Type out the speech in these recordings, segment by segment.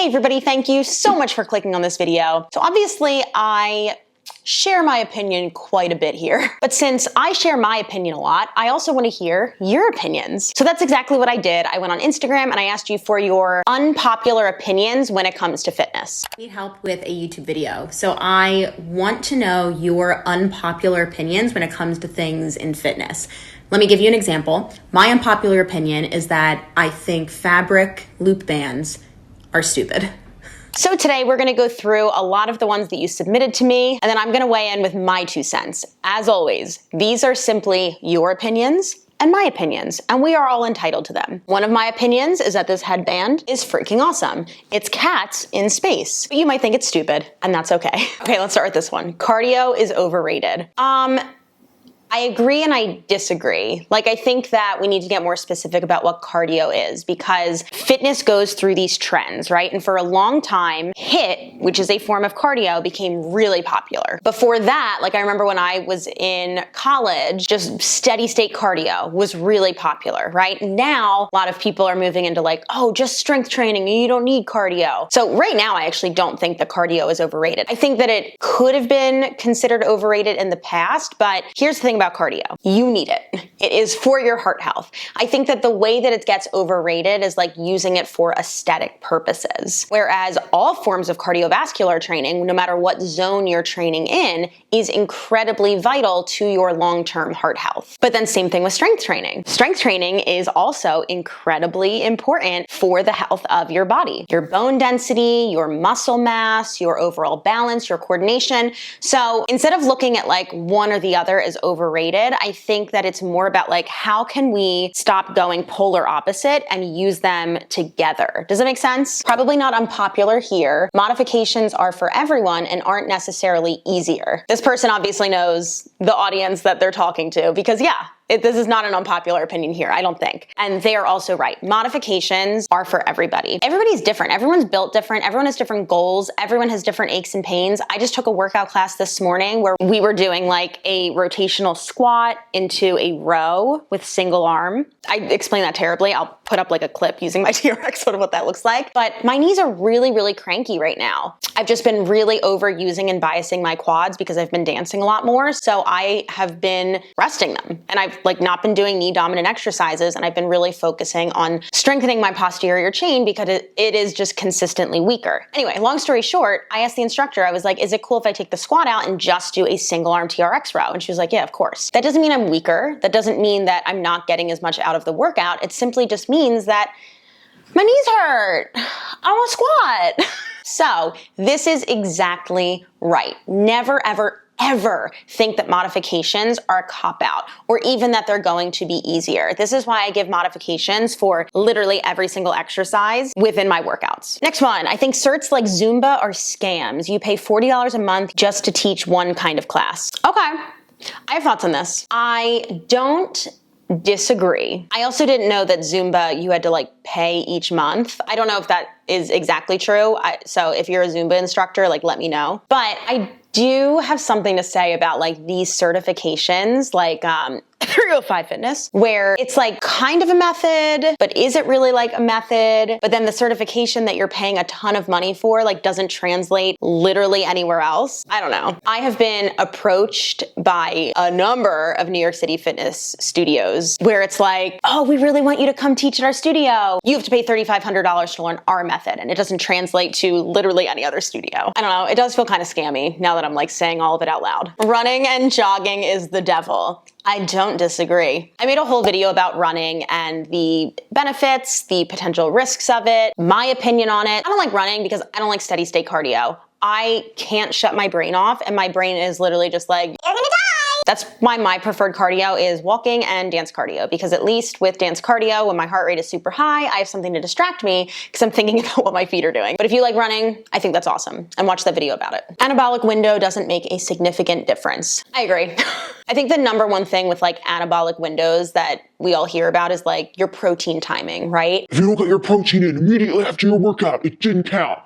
everybody, thank you so much for clicking on this video. So obviously I share my opinion quite a bit here, but since I share my opinion a lot, I also want to hear your opinions. So that's exactly what I did. I went on Instagram and I asked you for your unpopular opinions when it comes to fitness. I need help with a YouTube video. So I want to know your unpopular opinions when it comes to things in fitness. Let me give you an example. My unpopular opinion is that I think fabric loop bands are stupid. So today we're gonna go through a lot of the ones that you submitted to me, and then I'm gonna weigh in with my 2 cents. As always, these are simply your opinions and my opinions, and we are all entitled to them. One of my opinions is that this headband is freaking awesome. It's cats in space. But you might think it's stupid, and that's okay. Okay, let's start with this one. Cardio is overrated. I agree and I disagree. Like, I think that we need to get more specific about what cardio is, because fitness goes through these trends, right? And for a long time, HIIT, which is a form of cardio, became really popular. Before that, like I remember when I was in college, just steady state cardio was really popular, right? Now, a lot of people are moving into like, oh, just strength training, you don't need cardio. So right now, I actually don't think that cardio is overrated. I think that it could have been considered overrated in the past, but here's the thing about cardio. You need it. It is for your heart health. I think that the way that it gets overrated is like using it for aesthetic purposes. Whereas all forms of cardiovascular training, no matter what zone you're training in, is incredibly vital to your long-term heart health. But then same thing with strength training. Strength training is also incredibly important for the health of your body. Your bone density, your muscle mass, your overall balance, your coordination. So instead of looking at like one or the other as overrated, I think that it's more about like, how can we stop going polar opposite and use them together? Does that make sense? Probably not unpopular here. Modifications are for everyone and aren't necessarily easier. This person obviously knows the audience that they're talking to, because yeah, this is not an unpopular opinion here, I don't think. And they are also right. Modifications are for everybody. Everybody's different. Everyone's built different. Everyone has different goals. Everyone has different aches and pains. I just took a workout class this morning where we were doing like a rotational squat into a row with single arm. I explained that terribly. I'll put up like a clip using my TRX, sort of what that looks like. But my knees are really, really cranky right now. I've just been really overusing and biasing my quads because I've been dancing a lot more. So I have been resting them. And I've like not been doing knee dominant exercises, and I've been really focusing on strengthening my posterior chain because it is just consistently weaker. Anyway, long story short, I asked the instructor, I was like, is it cool if I take the squat out and just do a single arm TRX row? And she was like, yeah, of course. That doesn't mean I'm weaker. That doesn't mean that I'm not getting as much out of the workout. It simply just means that my knees hurt. I want to squat. So this is exactly right. Never, ever think that modifications are a cop-out, or even that they're going to be easier. This is why I give modifications for literally every single exercise within my workouts. Next one, I think certs like Zumba are scams. You pay $40 a month just to teach one kind of class. Okay, I have thoughts on this. I don't disagree. I also didn't know that Zumba, you had to like pay each month. I don't know if that is exactly true. So if you're a Zumba instructor, like let me know. But I do have something to say about like these certifications, like 305 Fitness, where it's like kind of a method, but is it really like a method? But then the certification that you're paying a ton of money for like doesn't translate literally anywhere else. I don't know. I have been approached by a number of New York City fitness studios where it's like, oh, we really want you to come teach at our studio. You have to pay $3,500 to learn our method, and it doesn't translate to literally any other studio. I don't know. It does feel kind of scammy now that I'm like saying all of it out loud. Running and jogging is the devil. I don't disagree. I made a whole video about running and the benefits, the potential risks of it, my opinion on it. I don't like running because I don't like steady state cardio. I can't shut my brain off, and my brain is literally just like, you're gonna die. That's why my preferred cardio is walking and dance cardio, because at least with dance cardio, when my heart rate is super high, I have something to distract me because I'm thinking about what my feet are doing. But if you like running, I think that's awesome, and watch that video about it. Anabolic window doesn't make a significant difference. I agree. I think the number one thing with like anabolic windows that we all hear about is like your protein timing, right? If you don't get your protein in immediately after your workout, it didn't count.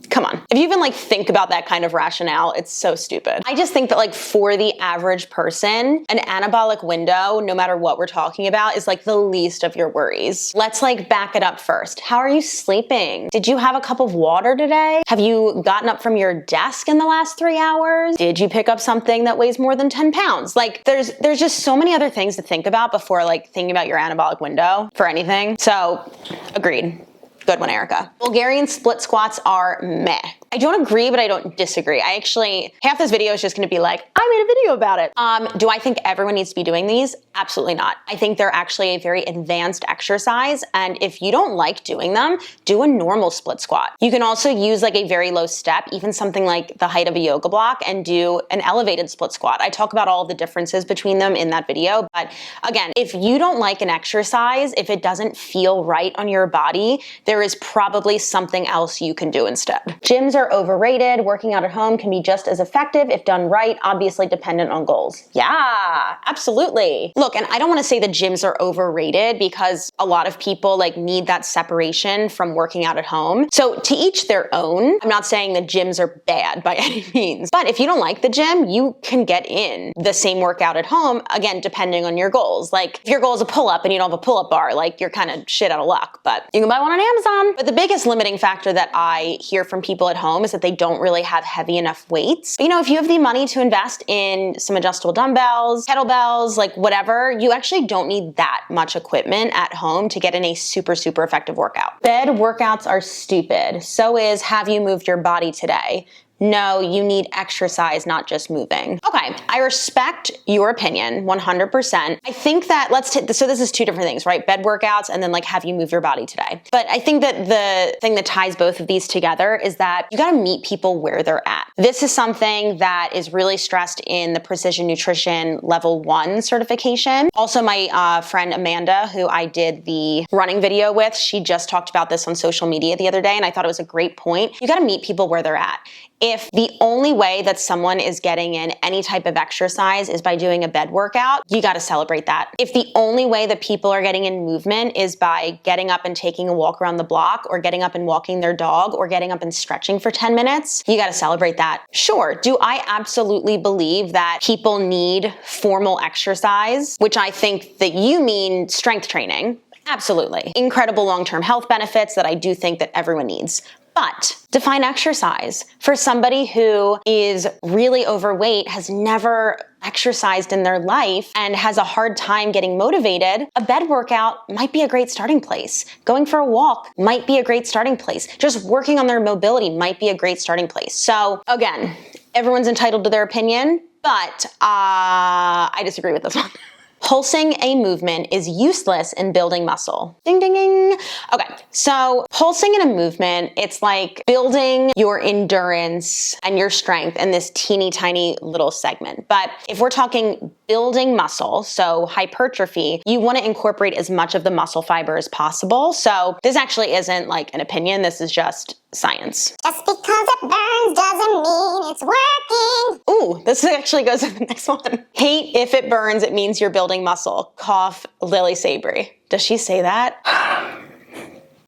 Come on. If you even like think about that kind of rationale, it's so stupid. I just think that like for the average person, an anabolic window, no matter what we're talking about, is like the least of your worries. Let's like back it up first. How are you sleeping? Did you have a cup of water today? Have you gotten up from your desk in the last 3 hours? Did you pick up something that weighs more than 10 pounds? Like there's just so many other things to think about before like thinking about your anabolic window for anything. So agreed. Good one, Erica. Bulgarian split squats are meh. I don't agree, but I don't disagree. Half this video is just gonna be like, I made a video about it. Do I think everyone needs to be doing these? Absolutely not. I think they're actually a very advanced exercise, and if you don't like doing them, do a normal split squat. You can also use like a very low step, even something like the height of a yoga block, and do an elevated split squat. I talk about all the differences between them in that video, but again, if you don't like an exercise, if it doesn't feel right on your body, there is probably something else you can do instead. Gyms are overrated. Working out at home can be just as effective if done right, obviously dependent on goals. Yeah, absolutely. Look, and I don't want to say the gyms are overrated because a lot of people like need that separation from working out at home. So to each their own. I'm not saying the gyms are bad by any means, but if you don't like the gym, you can get in the same workout at home, again, depending on your goals. Like if your goal is a pull-up and you don't have a pull-up bar, like you're kind of shit out of luck, but you can buy one on Amazon. But the biggest limiting factor that I hear from people at home is that they don't really have heavy enough weights. But, you know, if you have the money to invest in some adjustable dumbbells, kettlebells, like whatever, you actually don't need that much equipment at home to get in a super, super effective workout. Bed workouts are stupid. So is have you moved your body today? No, you need exercise, not just moving. Okay, I respect your opinion 100%. I think that so this is two different things, right? Bed workouts and then like have you move your body today. But I think that the thing that ties both of these together is that you gotta meet people where they're at. This is something that is really stressed in the Precision Nutrition Level 1 certification. Also, my friend Amanda, who I did the running video with, she just talked about this on social media the other day, and I thought it was a great point. You gotta meet people where they're at. If the only way that someone is getting in any type of exercise is by doing a bed workout, you gotta celebrate that. If the only way that people are getting in movement is by getting up and taking a walk around the block, or getting up and walking their dog, or getting up and stretching for 10 minutes, you gotta celebrate that. Sure, do I absolutely believe that people need formal exercise, which I think that you mean strength training? Absolutely. Incredible long-term health benefits that I do think that everyone needs. But define exercise. For somebody who is really overweight, has never exercised in their life, and has a hard time getting motivated, a bed workout might be a great starting place. Going for a walk might be a great starting place. Just working on their mobility might be a great starting place. So again, everyone's entitled to their opinion, but I disagree with this one. Pulsing a movement is useless in building muscle. Ding, ding, ding. Okay, so pulsing in a movement, it's like building your endurance and your strength in this teeny tiny little segment. But if we're talking building muscle, so hypertrophy, you want to incorporate as much of the muscle fiber as possible. So this actually isn't like an opinion, this is just science. Just because it burns doesn't mean it's working. Ooh, this actually goes to the next one. Hate if it burns, it means you're building muscle. Cough, Lily Sabry. Does she say that?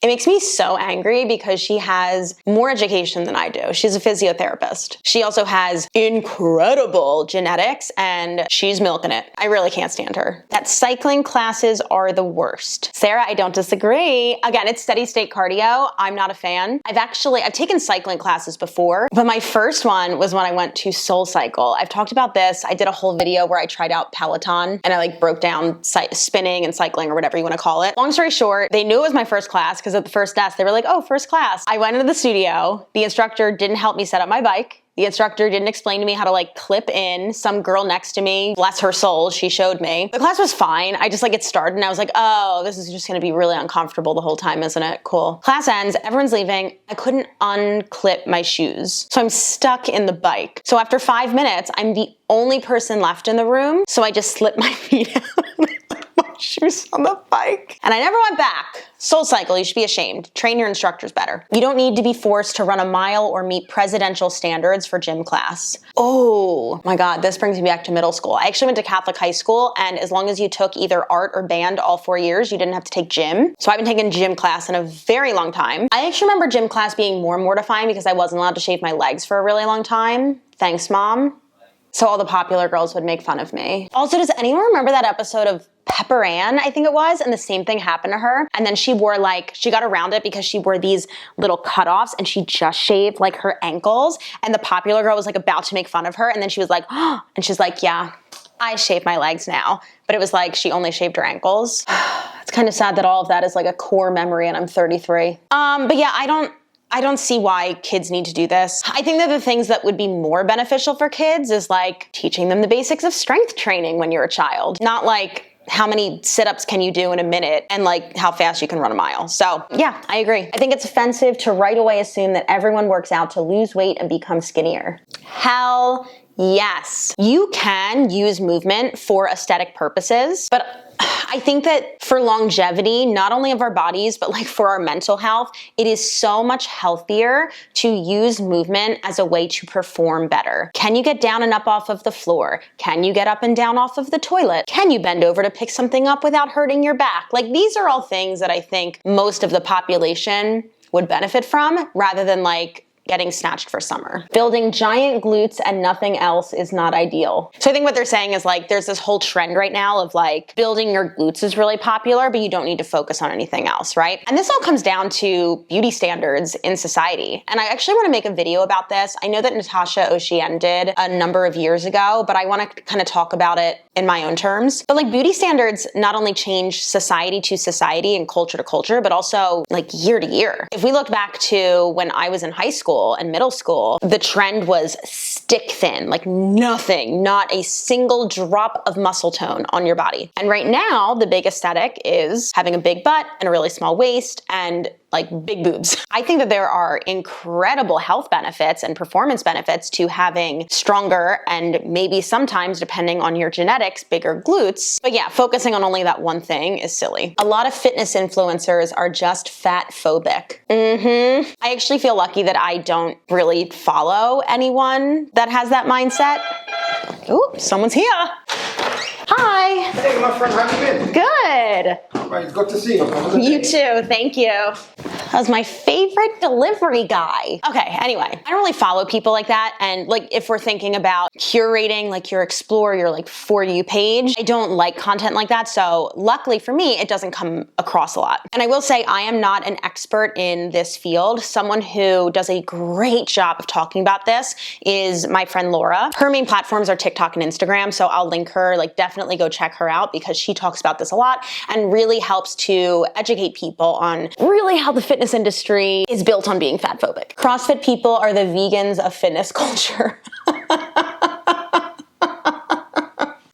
It makes me so angry because she has more education than I do. She's a physiotherapist. She also has incredible genetics and she's milking it. I really can't stand her. That cycling classes are the worst. Sarah, I don't disagree. Again, it's steady state cardio. I'm not a fan. I've taken cycling classes before, but my first one was when I went to Soul Cycle. I've talked about this. I did a whole video where I tried out Peloton and I like broke down spinning and cycling or whatever you want to call it. Long story short, they knew it was my first class because at the first desk, they were like, oh, first class. I went into the studio. The instructor didn't help me set up my bike. The instructor didn't explain to me how to like clip in. Some girl next to me, bless her soul, she showed me. The class was fine. I just like it started and I was like, oh, this is just gonna be really uncomfortable the whole time, isn't it? Cool. Class ends, everyone's leaving. I couldn't unclip my shoes. So I'm stuck in the bike. So after 5 minutes, I'm the only person left in the room. So I just slipped my feet out. shoes on the bike. And I never went back. SoulCycle, you should be ashamed. Train your instructors better. You don't need to be forced to run a mile or meet presidential standards for gym class. Oh my God, this brings me back to middle school. I actually went to Catholic high school, and as long as you took either art or band all 4 years, you didn't have to take gym. So I've been taking gym class in a very long time. I actually remember gym class being more mortifying because I wasn't allowed to shave my legs for a really long time. Thanks, Mom. So all the popular girls would make fun of me. Also, does anyone remember that episode of Pepper Ann, I think it was, and the same thing happened to her? And then she wore she got around it because she wore these little cutoffs and she just shaved like her ankles, and the popular girl was like about to make fun of her, and then she was like, oh, and she's like, yeah, I shave my legs now. But it was like she only shaved her ankles. It's kind of sad that all of that is like a core memory and I'm 33. But yeah, I don't see why kids need to do this. I think that the things that would be more beneficial for kids is like teaching them the basics of strength training when you're a child, not like how many sit-ups can you do in a minute and like how fast you can run a mile. So yeah, I agree. I think it's offensive to right away assume that everyone works out to lose weight and become skinnier. Hell yes. You can use movement for aesthetic purposes, but I think that for longevity, not only of our bodies, but like for our mental health, it is so much healthier to use movement as a way to perform better. Can you get down and up off of the floor? Can you get up and down off of the toilet? Can you bend over to pick something up without hurting your back? Like, these are all things that I think most of the population would benefit from, rather than like getting snatched for summer. Building giant glutes and nothing else is not ideal. So I think what they're saying is like, there's this whole trend right now of like building your glutes is really popular, but you don't need to focus on anything else, right? And this all comes down to beauty standards in society. And I actually want to make a video about this. I know that Natasha Ocean did a number of years ago, but I want to kind of talk about it in my own terms. But like, beauty standards not only change society to society and culture to culture, but also like year to year. If we look back to when I was in high school and middle school, the trend was stick thin, like nothing, not a single drop of muscle tone on your body. And right now, the big aesthetic is having a big butt and a really small waist and like big boobs. I think that there are incredible health benefits and performance benefits to having stronger and maybe sometimes, depending on your genetics, bigger glutes. But yeah, focusing on only that one thing is silly. A lot of fitness influencers are just fat phobic. I actually feel lucky that I don't really follow anyone that has that mindset. Ooh, someone's here. Hi. Hey, my friend, how you been? Good. All right, good to see you. You too, thank you. That was my favorite delivery guy. Okay, anyway, I don't really follow people like that. And like, if we're thinking about curating like your Explore, your like For You page, I don't like content like that. So luckily for me, it doesn't come across a lot. And I will say I am not an expert in this field. Someone who does a great job of talking about this is my friend Laura. Her main platforms are TikTok and Instagram. So I'll link her, like definitely go check her out because she talks about this a lot and really helps to educate people on really how the fitness industry is built on being fat phobic. CrossFit people are the vegans of fitness culture.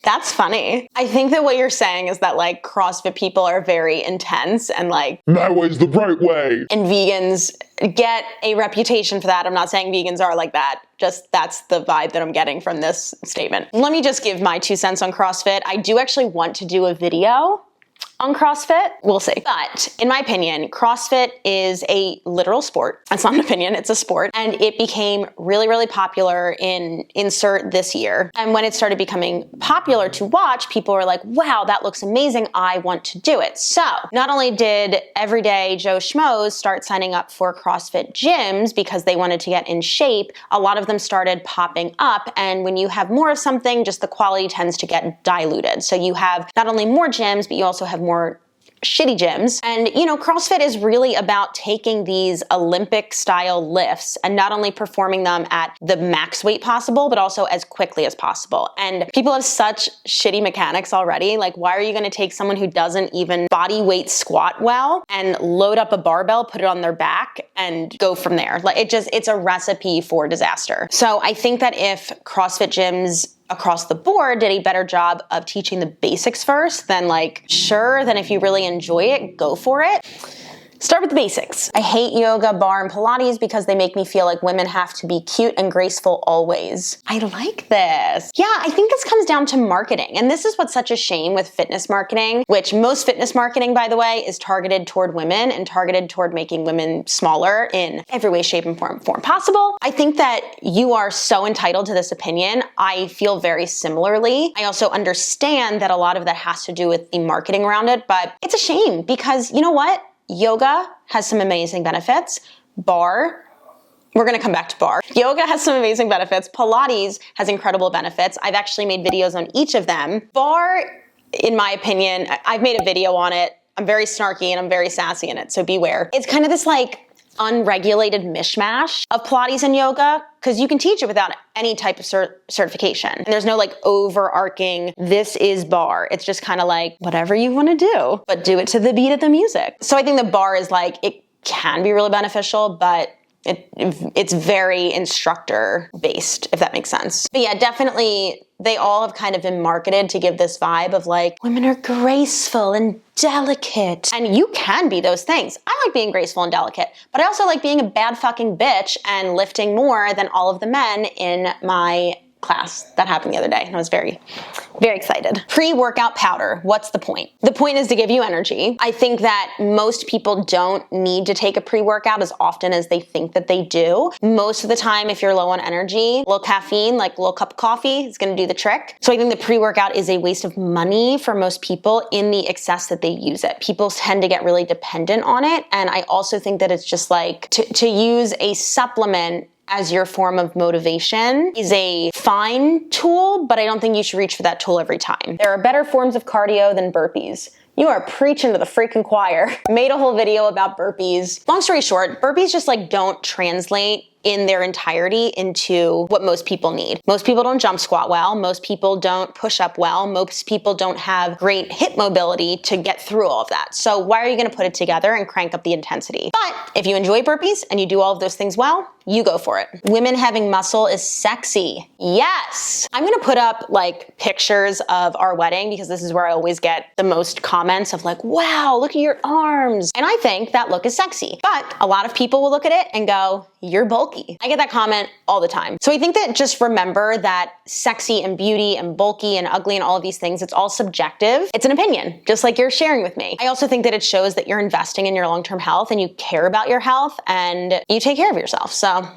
That's funny. I think that what you're saying is that like CrossFit people are very intense and like, that way's the right way. And vegans get a reputation for that. I'm not saying vegans are like that. Just that's the vibe that I'm getting from this statement. Let me just give my 2 cents on CrossFit. I do actually want to do a video on CrossFit. We'll see. But in my opinion, CrossFit is a literal sport. That's not an opinion, it's a sport. And it became really, really popular in insert this year. And when it started becoming popular to watch, people were like, wow, that looks amazing. I want to do it. So not only did everyday Joe Schmoes start signing up for CrossFit gyms because they wanted to get in shape, a lot of them started popping up. And when you have more of something, just the quality tends to get diluted. So you have not only more gyms, but you also have more shitty gyms. And you know, CrossFit is really about taking these Olympic style lifts and not only performing them at the max weight possible, but also as quickly as possible. And people have such shitty mechanics already. Like, why are you going to take someone who doesn't even body weight squat well and load up a barbell, put it on their back and go from there? Like, it's a recipe for disaster. So I think that if CrossFit gyms across the board did a better job of teaching the basics first, then like, sure, then if you really enjoy it, go for it. Start with the basics. I hate yoga, bar, and Pilates because they make me feel like women have to be cute and graceful always. I like this. Yeah, I think this comes down to marketing. And this is what's such a shame with fitness marketing, which most fitness marketing, by the way, is targeted toward women and targeted toward making women smaller in every way, shape, and form possible. I think that you are so entitled to this opinion. I feel very similarly. I also understand that a lot of that has to do with the marketing around it, but it's a shame because you know what? Yoga has some amazing benefits. Bar, we're gonna come back to bar. Yoga has some amazing benefits. Pilates has incredible benefits. I've actually made videos on each of them. Bar, in my opinion, I've made a video on it. I'm very snarky and I'm very sassy in it, so beware. It's kind of this like unregulated mishmash of Pilates and yoga because you can teach it without any type of certification. And there's no like overarching, this is bar. It's just kind of like whatever you want to do, but do it to the beat of the music. So I think the bar is like, it can be really beneficial, but it's very instructor based, if that makes sense. But yeah, definitely they all have kind of been marketed to give this vibe of like, women are graceful and delicate. And you can be those things. I like being graceful and delicate, but I also like being a bad fucking bitch and lifting more than all of the men in my class. That happened the other day and I was very, very excited. Pre-workout powder, what's the point? The point is to give you energy. I think that most people don't need to take a pre-workout as often as they think that they do. Most of the time, if you're low on energy, a little caffeine, like a little cup of coffee is gonna do the trick. So I think the pre-workout is a waste of money for most people in the excess that they use it. People tend to get really dependent on it. And I also think that it's just like to use a supplement as your form of motivation is a fine tool, but I don't think you should reach for that tool every time. There are better forms of cardio than burpees. You are preaching to the freaking choir. Made a whole video about burpees. Long story short, burpees just like don't translate in their entirety into what most people need. Most people don't jump squat well. Most people don't push up well. Most people don't have great hip mobility to get through all of that. So why are you gonna put it together and crank up the intensity? But if you enjoy burpees and you do all of those things well, you go for it. Women having muscle is sexy. Yes. I'm gonna put up like pictures of our wedding because this is where I always get the most comments of like, wow, look at your arms. And I think that look is sexy. But a lot of people will look at it and go, you're bulky. I get that comment all the time. So I think that just remember that sexy and beauty and bulky and ugly and all of these things, it's all subjective. It's an opinion, just like you're sharing with me. I also think that it shows that you're investing in your long-term health and you care about your health and you take care of yourself. So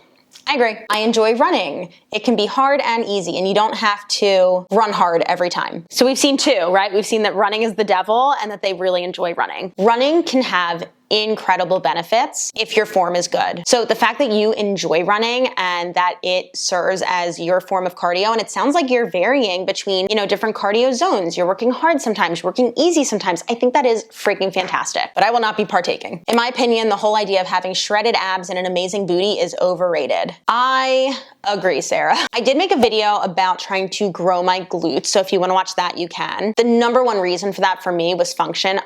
I agree. I enjoy running. It can be hard and easy, and you don't have to run hard every time. So we've seen two, right? We've seen that running is the devil and that they really enjoy running. Running can have incredible benefits if your form is good. So the fact that you enjoy running and that it serves as your form of cardio, and it sounds like you're varying between, you know, different cardio zones. You're working hard sometimes, you're working easy sometimes. I think that is freaking fantastic, but I will not be partaking. In my opinion, the whole idea of having shredded abs and an amazing booty is overrated. I agree, Sarah. I did make a video about trying to grow my glutes, so if you want to watch that, you can. The number one reason for that for me was function.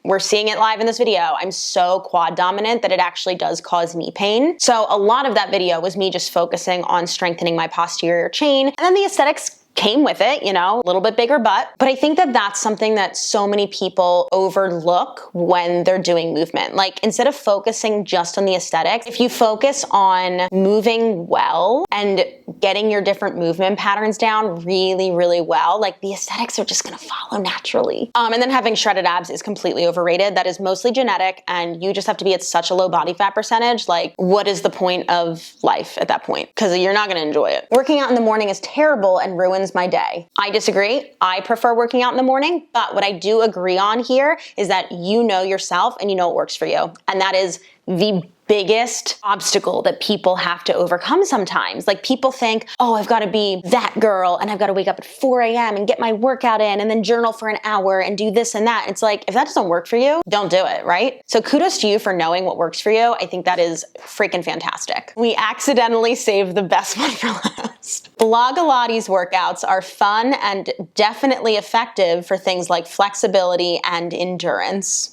We're seeing it live in this video. I'm so quad dominant that it actually does cause knee pain. So a lot of that video was me just focusing on strengthening my posterior chain, and then the aesthetics came with it, you know, a little bit bigger butt. But I think that that's something that so many people overlook when they're doing movement. Like instead of focusing just on the aesthetics, if you focus on moving well and getting your different movement patterns down really, really well, like the aesthetics are just gonna follow naturally. And then having shredded abs is completely overrated. That is mostly genetic and you just have to be at such a low body fat percentage. Like what is the point of life at that point? Because you're not gonna enjoy it. Working out in the morning is terrible and ruins my day. I disagree. I prefer working out in the morning, but what I do agree on here is that you know yourself and you know what works for you. And that is the biggest obstacle that people have to overcome sometimes. Like people think, oh, I've got to be that girl and I've got to wake up at 4 a.m. and get my workout in and then journal for an hour and do this and that. It's like, if that doesn't work for you, don't do it, right? So kudos to you for knowing what works for you. I think that is freaking fantastic. We accidentally saved the best one for last. Blogilates workouts are fun and definitely effective for things like flexibility and endurance.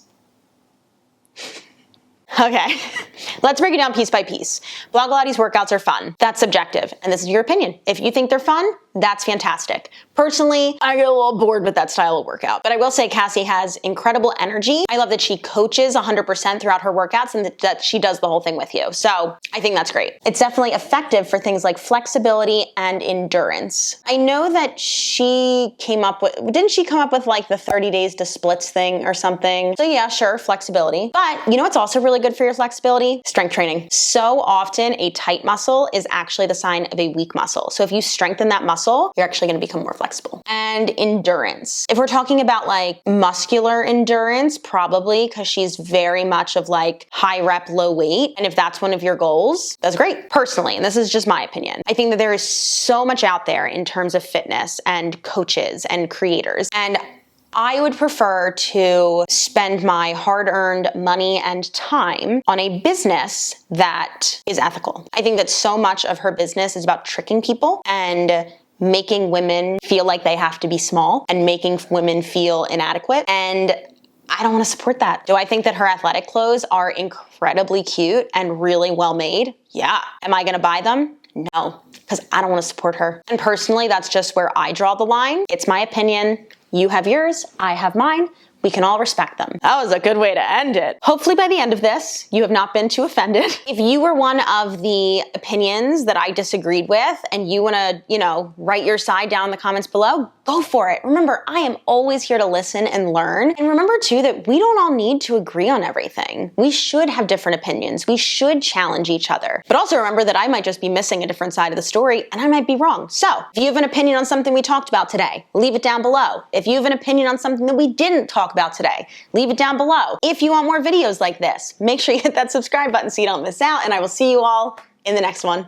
Okay, let's break it down piece by piece. Blogilates workouts are fun. That's subjective, and this is your opinion. If you think they're fun, that's fantastic. Personally, I get a little bored with that style of workout, but I will say Cassie has incredible energy. I love that she coaches 100% throughout her workouts and that she does the whole thing with you. So I think that's great. It's definitely effective for things like flexibility and endurance. I know that didn't she come up with like the 30 days to splits thing or something? So yeah, sure, flexibility. But you know what's also really good for your flexibility? Strength training. So often a tight muscle is actually the sign of a weak muscle. So if you strengthen that muscle, you're actually going to become more flexible. And endurance. If we're talking about like muscular endurance, probably, because she's very much of like high rep, low weight. And if that's one of your goals, that's great. Personally, and this is just my opinion, I think that there is so much out there in terms of fitness and coaches and creators. And I would prefer to spend my hard-earned money and time on a business that is ethical. I think that so much of her business is about tricking people and making women feel like they have to be small and making women feel inadequate. And I don't want to support that. Do I think that her athletic clothes are incredibly cute and really well made? Yeah. Am I going to buy them? No, because I don't want to support her. And personally, that's just where I draw the line. It's my opinion. You have yours, I have mine. We can all respect them. That was a good way to end it. Hopefully by the end of this, you have not been too offended. If you were one of the opinions that I disagreed with and you wanna, write your side down in the comments below, go for it. Remember, I am always here to listen and learn. And remember too that we don't all need to agree on everything. We should have different opinions. We should challenge each other. But also remember that I might just be missing a different side of the story and I might be wrong. So if you have an opinion on something we talked about today, leave it down below. If you have an opinion on something that we didn't talk about today, leave it down below. If you want more videos like this, make sure you hit that subscribe button so you don't miss out, and I will see you all in the next one.